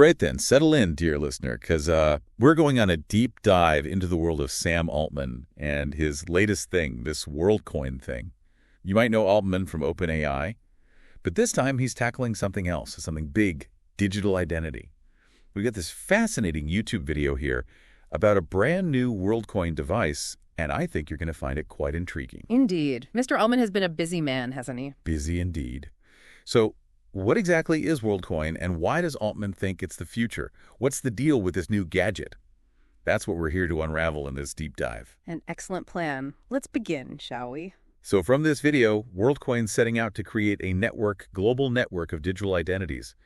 Right then, settle in, dear listener, because we're going on a deep dive into the world of Sam Altman and his latest thing, this Worldcoin thing. You might know Altman from OpenAI, but this time he's tackling something else, something big, digital identity. We got this fascinating YouTube video here about a brand new Worldcoin device, and I think you're going to find it quite intriguing. Indeed. Mr. Altman has been a busy man, hasn't he? Busy indeed. So what exactly is Worldcoin, and why does Altman think it's the future? What's the deal with this new gadget? That's what we're here to unravel in this deep dive. An excellent plan. Let's begin, shall we? So from this video, Worldcoin's setting out to create a global network of digital identities.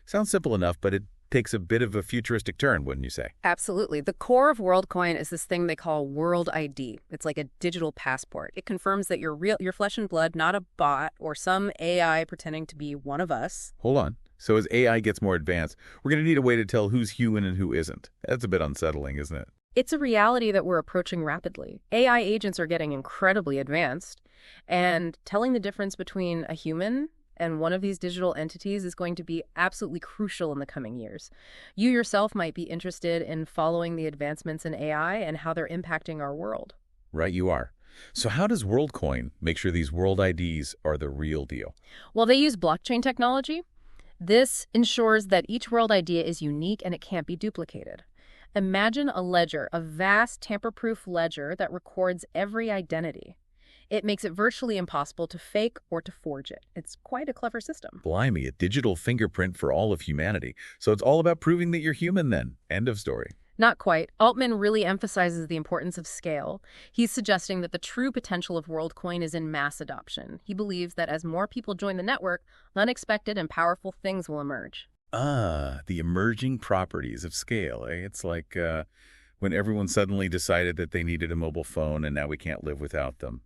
Sounds simple enough, but it takes a bit of a futuristic turn, wouldn't you say? Absolutely. The core of Worldcoin is this thing they call World ID. It's like a digital passport. It confirms that you're real, your flesh and blood, not a bot or some AI pretending to be one of us. Hold on. So as AI gets more advanced, we're going to need a way to tell who's human and who isn't. That's a bit unsettling, isn't it? It's a reality that we're approaching rapidly. AI agents are getting incredibly advanced, and telling the difference between a human and one of these digital entities is going to be absolutely crucial in the coming years. You yourself might be interested in following the advancements in AI and how they're impacting our world. Right, you are. So how does Worldcoin make sure these world IDs are the real deal? Well, they use blockchain technology. This ensures that each world ID is unique and it can't be duplicated. Imagine a ledger, a vast tamper-proof ledger that records every identity. It makes it virtually impossible to fake or to forge it. It's quite a clever system. Blimey, a digital fingerprint for all of humanity. So it's all about proving that you're human then. End of story. Not quite. Altman really emphasizes the importance of scale. He's suggesting that the true potential of Worldcoin is in mass adoption. He believes that as more people join the network, unexpected and powerful things will emerge. Ah, the emerging properties of scale. It's like when everyone suddenly decided that they needed a mobile phone and now we can't live without them.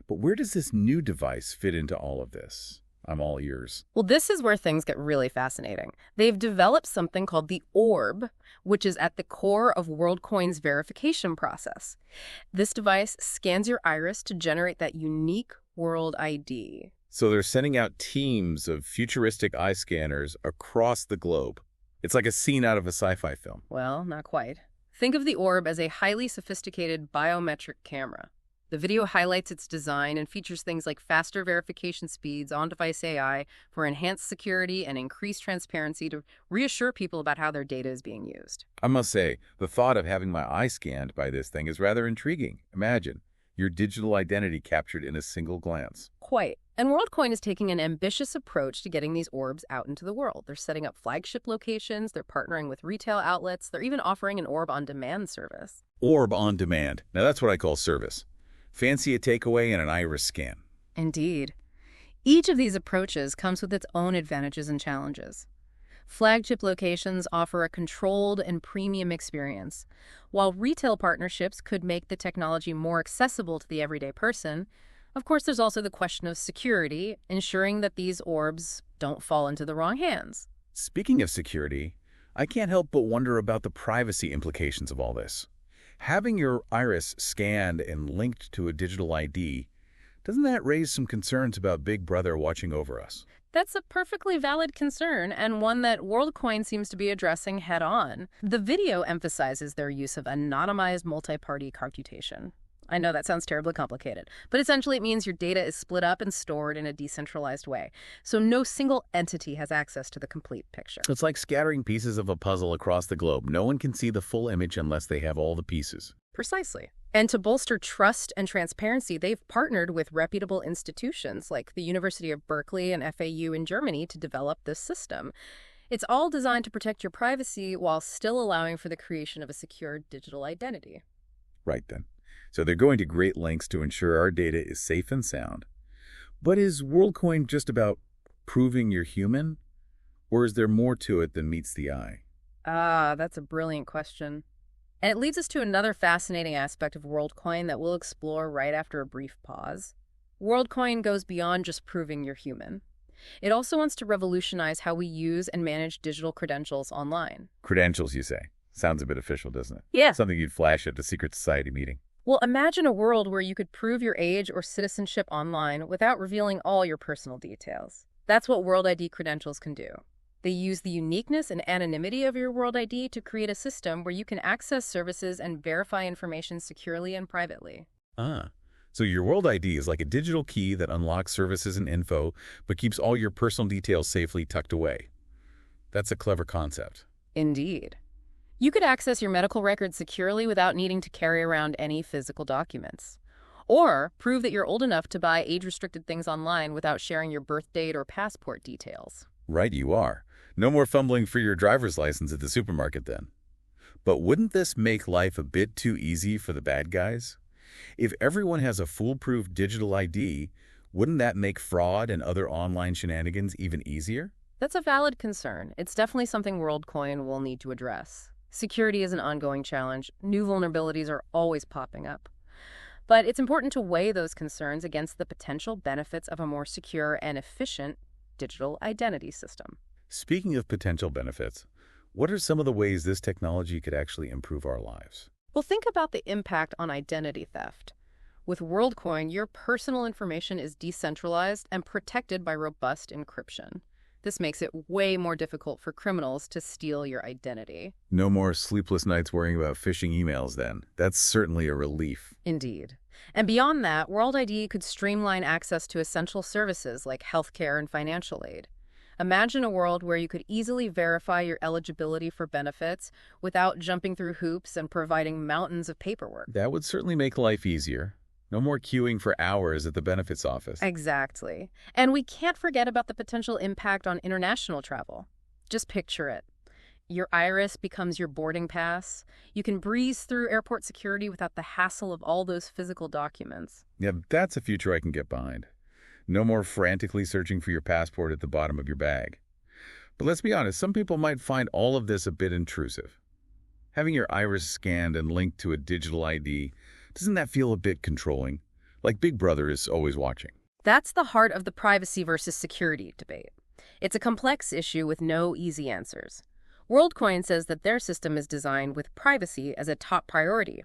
But where does this new device fit into all of this? I'm all ears. Well, this is where things get really fascinating. They've developed something called the orb, which is at the core of Worldcoin's verification process. This device scans your iris to generate that unique world ID. So they're sending out teams of futuristic eye scanners across the globe. It's like a scene out of a sci-fi film. Well, not quite. Think of the orb as a highly sophisticated biometric camera. The video highlights its design and features things like faster verification speeds, on-device AI for enhanced security and increased transparency to reassure people about how their data is being used. I must say, the thought of having my eye scanned by this thing is rather intriguing. Imagine your digital identity captured in a single glance. Quite. And Worldcoin is taking an ambitious approach to getting these orbs out into the world. They're setting up flagship locations, they're partnering with retail outlets, they're even offering an orb on demand service. Orb on demand. Now that's what I call service. Fancy a takeaway and an iris scan. Indeed. Each of these approaches comes with its own advantages and challenges. Flagship locations offer a controlled and premium experience, while retail partnerships could make the technology more accessible to the everyday person. Of course, there's also the question of security, ensuring that these orbs don't fall into the wrong hands. Speaking of security, I can't help but wonder about the privacy implications of all this. Having your iris scanned and linked to a digital ID, doesn't that raise some concerns about Big Brother watching over us? That's a perfectly valid concern, and one that Worldcoin seems to be addressing head-on. The video emphasizes their use of anonymized multi-party computation. I know that sounds terribly complicated, but essentially it means your data is split up and stored in a decentralized way, so no single entity has access to the complete picture. It's like scattering pieces of a puzzle across the globe. No one can see the full image unless they have all the pieces. Precisely. And to bolster trust and transparency, they've partnered with reputable institutions like the University of Berkeley and FAU in Germany to develop this system. It's all designed to protect your privacy while still allowing for the creation of a secure digital identity. Right then. So they're going to great lengths to ensure our data is safe and sound. But is Worldcoin just about proving you're human? Or is there more to it than meets the eye? That's a brilliant question. And it leads us to another fascinating aspect of Worldcoin that we'll explore right after a brief pause. Worldcoin goes beyond just proving you're human. It also wants to revolutionize how we use and manage digital credentials online. Credentials, you say? Sounds a bit official, doesn't it? Yeah. Something you'd flash at a secret society meeting. Well, imagine a world where you could prove your age or citizenship online without revealing all your personal details. That's what World ID credentials can do. They use the uniqueness and anonymity of your World ID to create a system where you can access services and verify information securely and privately. Ah, so your World ID is like a digital key that unlocks services and info, but keeps all your personal details safely tucked away. That's a clever concept. Indeed. You could access your medical records securely without needing to carry around any physical documents. Or prove that you're old enough to buy age-restricted things online without sharing your birth date or passport details. Right, you are. No more fumbling for your driver's license at the supermarket then. But wouldn't this make life a bit too easy for the bad guys? If everyone has a foolproof digital ID, wouldn't that make fraud and other online shenanigans even easier? That's a valid concern. It's definitely something Worldcoin will need to address. Security is an ongoing challenge. New vulnerabilities are always popping up. But it's important to weigh those concerns against the potential benefits of a more secure and efficient digital identity system. Speaking of potential benefits, what are some of the ways this technology could actually improve our lives? Well, think about the impact on identity theft. With Worldcoin, your personal information is decentralized and protected by robust encryption. This makes it way more difficult for criminals to steal your identity. No more sleepless nights worrying about phishing emails then. That's certainly a relief. Indeed. And beyond that, World ID could streamline access to essential services like healthcare and financial aid. Imagine a world where you could easily verify your eligibility for benefits without jumping through hoops and providing mountains of paperwork. That would certainly make life easier. No more queuing for hours at the benefits office. Exactly. And we can't forget about the potential impact on international travel. Just picture it. Your iris becomes your boarding pass. You can breeze through airport security without the hassle of all those physical documents. Yeah, that's a future I can get behind. No more frantically searching for your passport at the bottom of your bag. But let's be honest, some people might find all of this a bit intrusive. Having your iris scanned and linked to a digital ID, doesn't that feel a bit controlling? Like Big Brother is always watching. That's the heart of the privacy versus security debate. It's a complex issue with no easy answers. Worldcoin says that their system is designed with privacy as a top priority.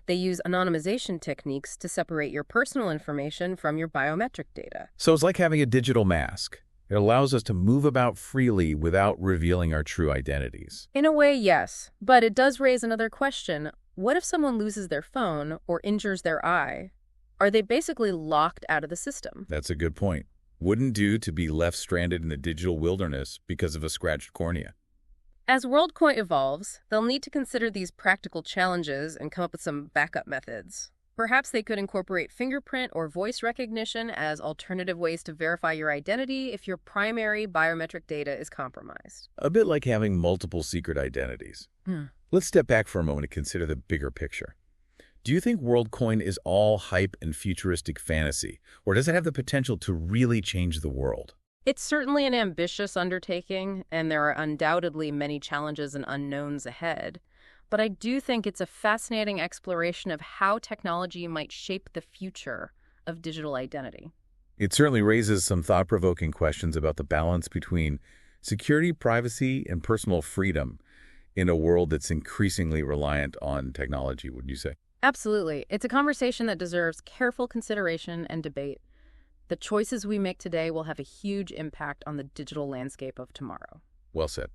They use anonymization techniques to separate your personal information from your biometric data. So it's like having a digital mask. It allows us to move about freely without revealing our true identities. In a way, yes. But it does raise another question. What if someone loses their phone or injures their eye? Are they basically locked out of the system? That's a good point. Wouldn't do to be left stranded in the digital wilderness because of a scratched cornea. As Worldcoin evolves, they'll need to consider these practical challenges and come up with some backup methods. Perhaps they could incorporate fingerprint or voice recognition as alternative ways to verify your identity if your primary biometric data is compromised. A bit like having multiple secret identities. Let's step back for a moment to consider the bigger picture. Do you think Worldcoin is all hype and futuristic fantasy, or does it have the potential to really change the world? It's certainly an ambitious undertaking, and there are undoubtedly many challenges and unknowns ahead. But I do think it's a fascinating exploration of how technology might shape the future of digital identity. It certainly raises some thought-provoking questions about the balance between security, privacy, and personal freedom in a world that's increasingly reliant on technology, wouldn't you say? Absolutely. It's a conversation that deserves careful consideration and debate. The choices we make today will have a huge impact on the digital landscape of tomorrow. Well said.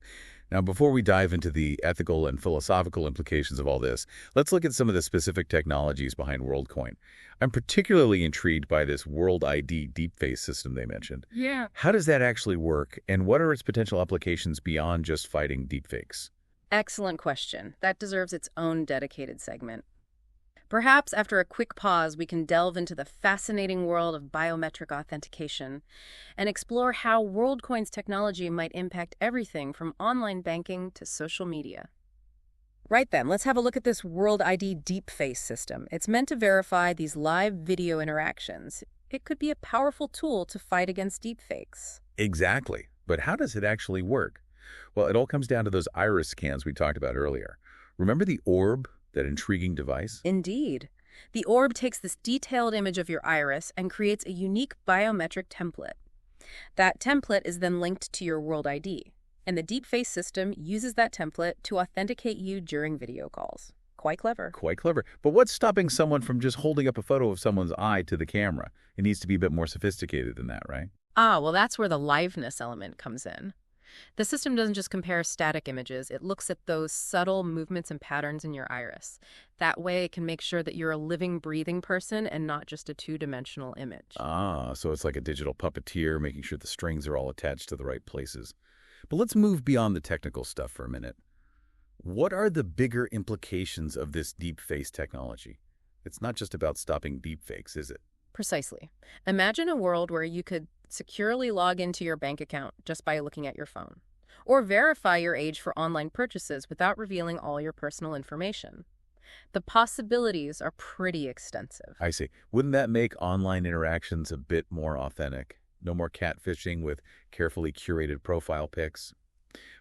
Now, before we dive into the ethical and philosophical implications of all this, let's look at some of the specific technologies behind Worldcoin. I'm particularly intrigued by this World ID deepface system they mentioned. Yeah. How does that actually work, and what are its potential applications beyond just fighting deepfakes? Excellent question. That deserves its own dedicated segment. Perhaps after a quick pause, we can delve into the fascinating world of biometric authentication and explore how Worldcoin's technology might impact everything from online banking to social media. Right then, let's have a look at this World ID deepface system. It's meant to verify these live video interactions. It could be a powerful tool to fight against deepfakes. Exactly. But how does it actually work? Well, it all comes down to those iris scans we talked about earlier. Remember the orb? That intriguing device? Indeed. The orb takes this detailed image of your iris and creates a unique biometric template. That template is then linked to your World ID, and the deepface system uses that template to authenticate you during video calls. Quite clever. Quite clever. But what's stopping someone from just holding up a photo of someone's eye to the camera? It needs to be a bit more sophisticated than that, right? Well, that's where the liveness element comes in. The system doesn't just compare static images, it looks at those subtle movements and patterns in your iris. That way, it can make sure that you're a living, breathing person and not just a two-dimensional image. Ah, so it's like a digital puppeteer, making sure the strings are all attached to the right places. But let's move beyond the technical stuff for a minute. What are the bigger implications of this deepface technology? It's not just about stopping deepfakes, is it? Precisely. Imagine a world where you could securely log into your bank account just by looking at your phone, or verify your age for online purchases without revealing all your personal information. The possibilities are pretty extensive. I see. Wouldn't that make online interactions a bit more authentic? No more catfishing with carefully curated profile pics?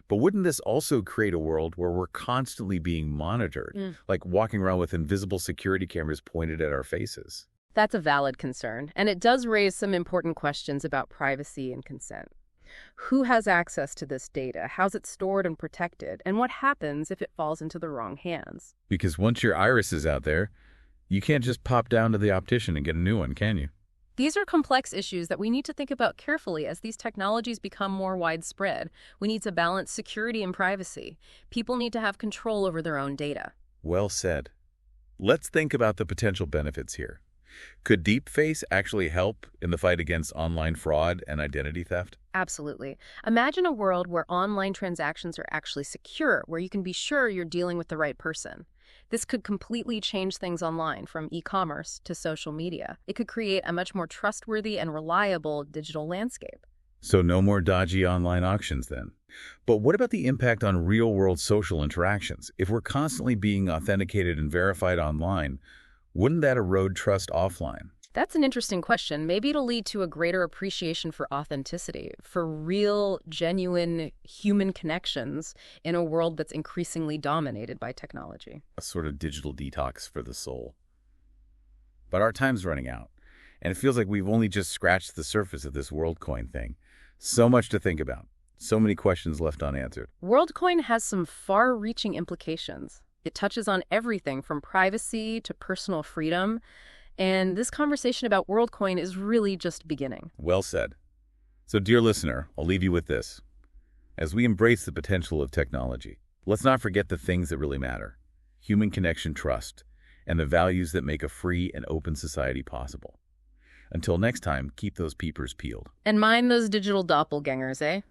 But wouldn't this also create a world where we're constantly being monitored, like walking around with invisible security cameras pointed at our faces? That's a valid concern, and it does raise some important questions about privacy and consent. Who has access to this data? How's it stored and protected? And what happens if it falls into the wrong hands? Because once your iris is out there, you can't just pop down to the optician and get a new one, can you? These are complex issues that we need to think about carefully as these technologies become more widespread. We need to balance security and privacy. People need to have control over their own data. Well said. Let's think about the potential benefits here. Could deepface actually help in the fight against online fraud and identity theft? Absolutely. Imagine a world where online transactions are actually secure, where you can be sure you're dealing with the right person. This could completely change things online, from e-commerce to social media. It could create a much more trustworthy and reliable digital landscape. So no more dodgy online auctions then. But what about the impact on real-world social interactions? If we're constantly being authenticated and verified online, wouldn't that erode trust offline? That's an interesting question. Maybe it'll lead to a greater appreciation for authenticity, for real, genuine human connections in a world that's increasingly dominated by technology. A sort of digital detox for the soul. But our time's running out, and it feels like we've only just scratched the surface of this Worldcoin thing. So much to think about. So many questions left unanswered. Worldcoin has some far-reaching implications. It touches on everything from privacy to personal freedom. And this conversation about Worldcoin is really just beginning. Well said. So, dear listener, I'll leave you with this. As we embrace the potential of technology, let's not forget the things that really matter: human connection, trust, and the values that make a free and open society possible. Until next time, keep those peepers peeled. And mind those digital doppelgangers, eh?